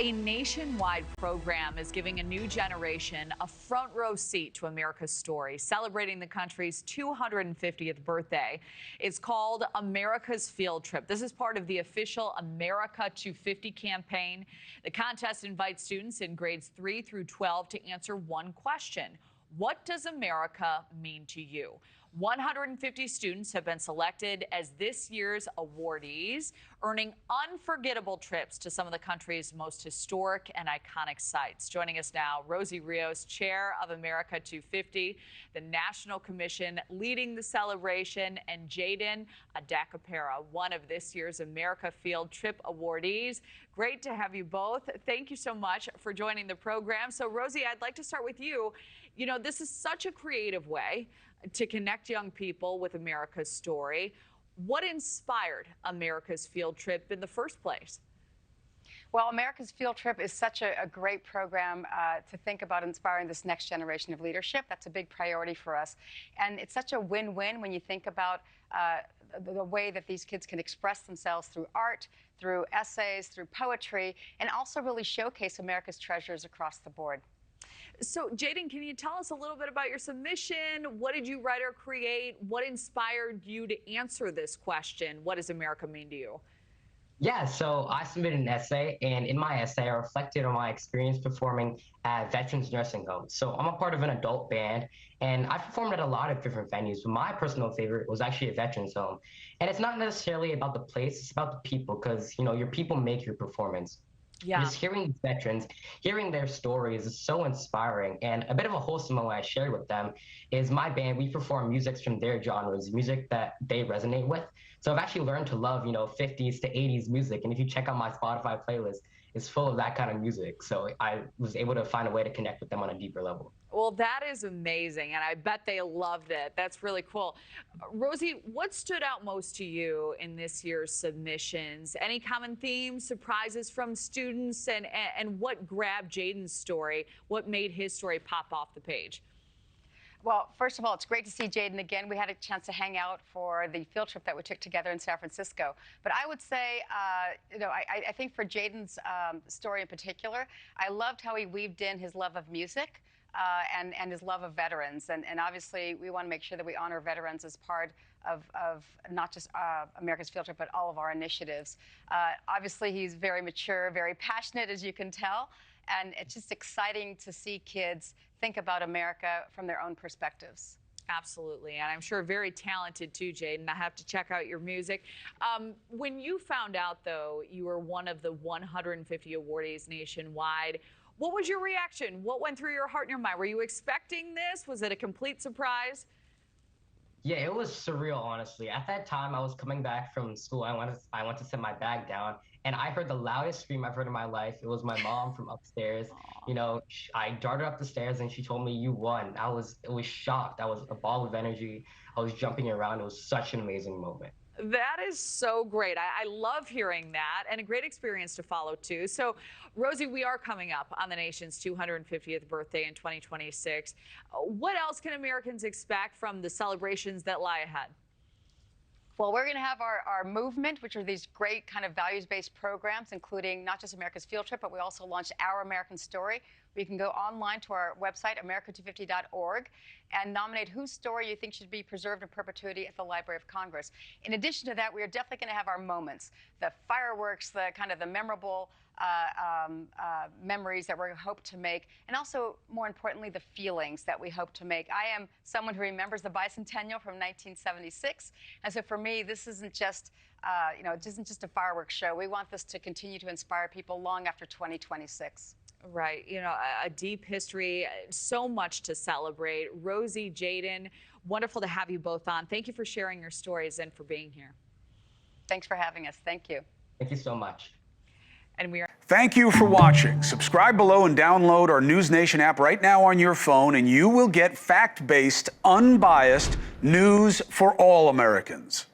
A nationwide program is giving a new generation a front row seat to America's story, celebrating the country's 250th birthday. It's called America's Field Trip. This is part of the official America250 campaign. The contest invites students in grades 3 through 12 to answer one question. What does America mean to you? 150 students have been selected as this year's awardees, earning unforgettable trips to some of the country's most historic and iconic sites. Joining us now, Rosie Rios, chair of America250, the National Commission leading the celebration, and Jayden Adackapara, one of this year's America Field Trip awardees. Great to have you both. Thank you so much for joining the program. So, Rosie, I'd like to start with you. You know, this is such a creative way to connect young people with America's story. What inspired America's Field Trip in the first place? Well, America's Field Trip is such a great program to think about inspiring this next generation of leadership. That's a big priority for us. And it's such a win-win when you think about the way that these kids can express themselves through art, through essays, through poetry, and also really showcase America's treasures across the board. So, Jayden, can you tell us a little bit about your submission? What did you write or create? What inspired you to answer this question? What does America mean to you? Yeah, so I submitted an essay, and in my essay, I reflected on my experience performing at veterans nursing homes. So I'm a part of an adult band, and I performed at a lot of different venues, but my personal favorite was actually a veterans home. And it's not necessarily about the place, it's about the people, because, you know, your people make your performance. Yeah. Just hearing these veterans, hearing their stories is so inspiring. And a bit of a wholesome moment I shared with them is my band, we perform music from their genres, music that they resonate with. So I've actually learned to love, you know, 50s to 80s music. And if you check out my Spotify playlist, it's full of that kind of music. So I was able to find a way to connect with them on a deeper level. Well, that is amazing, and I bet they loved it. That's really cool. Rosie, what stood out most to you in this year's submissions? Any common themes, surprises from students, and what grabbed Jayden's story? What made his story pop off the page? Well, first of all, it's great to see Jayden again. We had a chance to hang out for the field trip that we took together in San Francisco. But I would say, you know, I think for Jayden's story in particular, I loved how he weaved in his love of music and his love of veterans. And obviously, we want to make sure that we honor veterans as part of not just America's Field Trip, but all of our initiatives. Obviously, he's very mature, very passionate, as you can tell. And it's just exciting to see kids think about America from their own perspectives. Absolutely, and I'm sure very talented too, Jayden. I have to check out your music. When you found out, though, you were one of the 150 awardees nationwide, what was your reaction? What went through your heart and your mind? Were you expecting this? Was it a complete surprise? Yeah, it was surreal, honestly. At that time, I was coming back from school. I went to set my bag down, and I heard the loudest scream I've heard in my life. It was my mom from upstairs. You know, I darted up the stairs, and she told me, "You won." It was shocked. I was a ball of energy. I was jumping around. It was such an amazing moment. That is so great. I love hearing that, and a great experience to follow, too. So, Rosie, we are coming up on the nation's 250th birthday in 2026. What else can Americans expect from the celebrations that lie ahead? Well, we're going to have our movement, which are these great kind of values-based programs, including not just America's Field Trip, but we also launched Our American Story. We can go online to our website, America250.org, and nominate whose story you think should be preserved in perpetuity at the Library of Congress. In addition to that, we are definitely going to have our moments, the fireworks, the kind of the memorable memories that we hope to make, and also, more importantly, the feelings that we hope to make. I am someone who remembers the bicentennial from 1976, and so for me, this isn't just, you know, it isn't just a fireworks show. We want this to continue to inspire people long after 2026. Right. You know, a deep history, so much to celebrate. Rosie, Jayden, wonderful to have you both on. Thank you for sharing your stories and for being here. Thanks for having us. Thank you. Thank you so much. And we are. Thank you for watching. Subscribe below and download our NewsNation app right now on your phone, and you will get fact-based, unbiased news for all Americans.